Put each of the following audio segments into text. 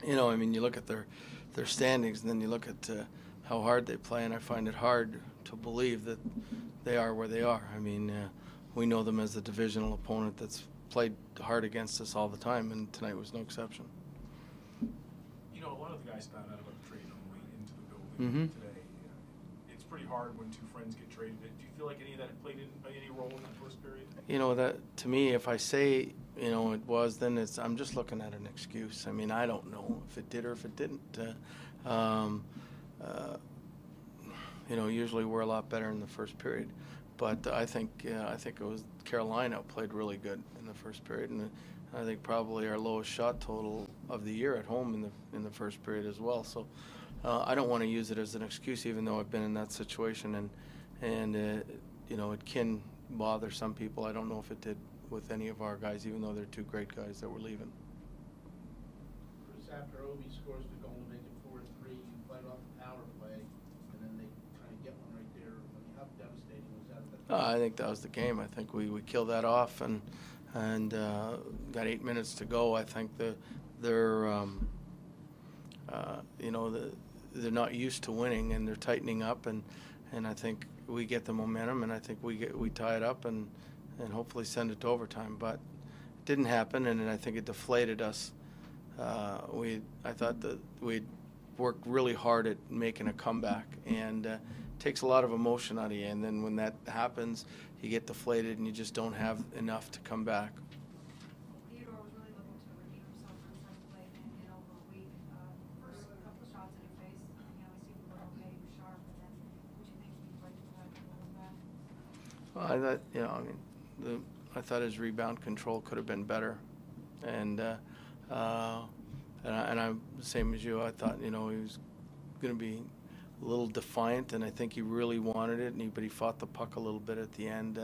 You know, I mean, you look at their standings, and then you look at how hard they play, and I find it hard to believe that they are where they are. I mean, we know them as a divisional opponent that's played hard against us all the time, and tonight was no exception. You know, a lot of the guys found out about the trade on the way into the building today. It's pretty hard when two friends get traded. Do you feel like any of that played any role in that first period? You know, that to me, if I say, you know, it was, then I'm just looking at an excuse. I mean, I don't know if it did or if it didn't. You know, usually we're a lot better in the first period, but I think it was Carolina played really good in the first period, and I think probably our lowest shot total of the year at home in the first period as well. So I don't want to use it as an excuse, even though I've been in that situation, and you know, it can bother some people. I don't know if it did with any of our guys, even though they're two great guys that were leaving. Bruce, after Ovi scores the goal to make it 4-3, you fight off the power play, and then they kind of get one right there. I mean, how devastating was that? I think that was the game. I think we killed that off, and got 8 minutes to go. I think they're you know, they're not used to winning, and they're tightening up, and I think we get the momentum, and I think we tie it up and hopefully send it to overtime. But it didn't happen, and I think it deflated us. I thought that we'd worked really hard at making a comeback, and it takes a lot of emotion out of you, and then when that happens, you get deflated and you just don't have enough to come back. Theodore was really looking to redeem himself for his first play in over a week. First couple of shots in your face, you know, he seemed a little okay, he was sharp, and then what do you think he played for that a little back? Well, I thought, you know, I mean, I thought his rebound control could have been better, and I'm the same as you. I thought, you know, he was going to be a little defiant, and I think he really wanted it, but he fought the puck a little bit at the end.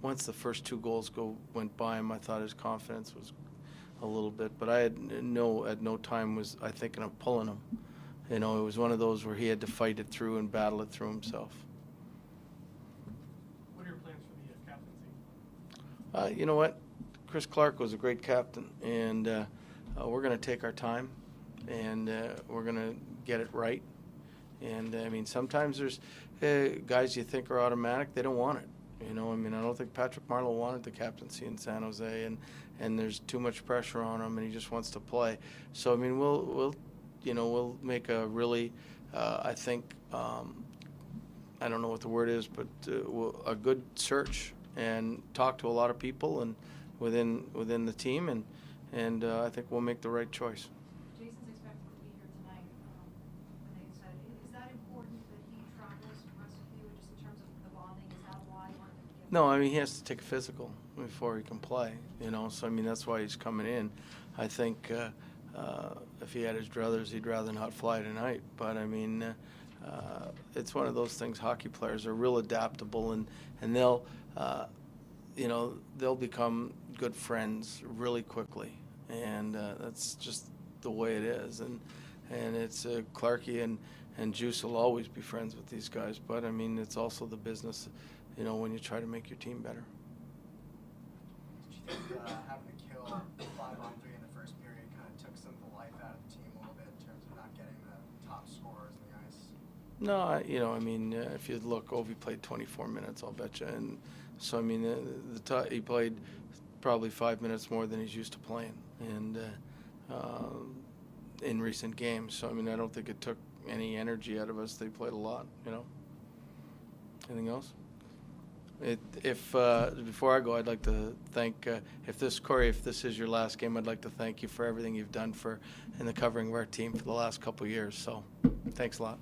Once the first two goals went by him, I thought his confidence was a little bit, but at no time was I thinking of pulling him. You know, it was one of those where he had to fight it through and battle it through himself. What are your plans for the captaincy? You know what? Chris Clark was a great captain, and we're going to take our time, and we're going to get it right. And, I mean, sometimes there's guys you think are automatic, they don't want it. You know, I mean, I don't think Patrick Marleau wanted the captaincy in San Jose, and there's too much pressure on him, and he just wants to play. So, I mean, we'll make a really, I think, I don't know what the word is, but a good search and talk to a lot of people and within the team, and I think we'll make the right choice. Jason's expected to be here tonight when they decided. Is that important that he travels west with you, just in terms of the bonding? Is that why you wanted to get? No, I mean, he has to take a physical before he can play, you know, so I mean, that's why he's coming in. I think if he had his druthers, he'd rather not fly tonight, but I mean, it's one of those things. Hockey players are real adaptable, and they'll you know, they'll become good friends really quickly, and that's just the way it is. And it's Clarkie and Juice will always be friends with these guys, but I mean, it's also the business, you know, when you try to make your team better. Did you think having to kill 5-on-3 in the first period kind of took some of the life out of the team a little bit in terms of not getting the top scorers in the ice? No, you know, I mean, if you look, Ovi played 24 minutes, I'll bet you, and so I mean, he played probably 5 minutes more than he's used to playing, and in recent games. So I mean, I don't think it took any energy out of us. They played a lot, you know. Anything else? Before I go, I'd like to thank, Corey, if this is your last game, I'd like to thank you for everything you've done in the covering of our team for the last couple of years. So, thanks a lot.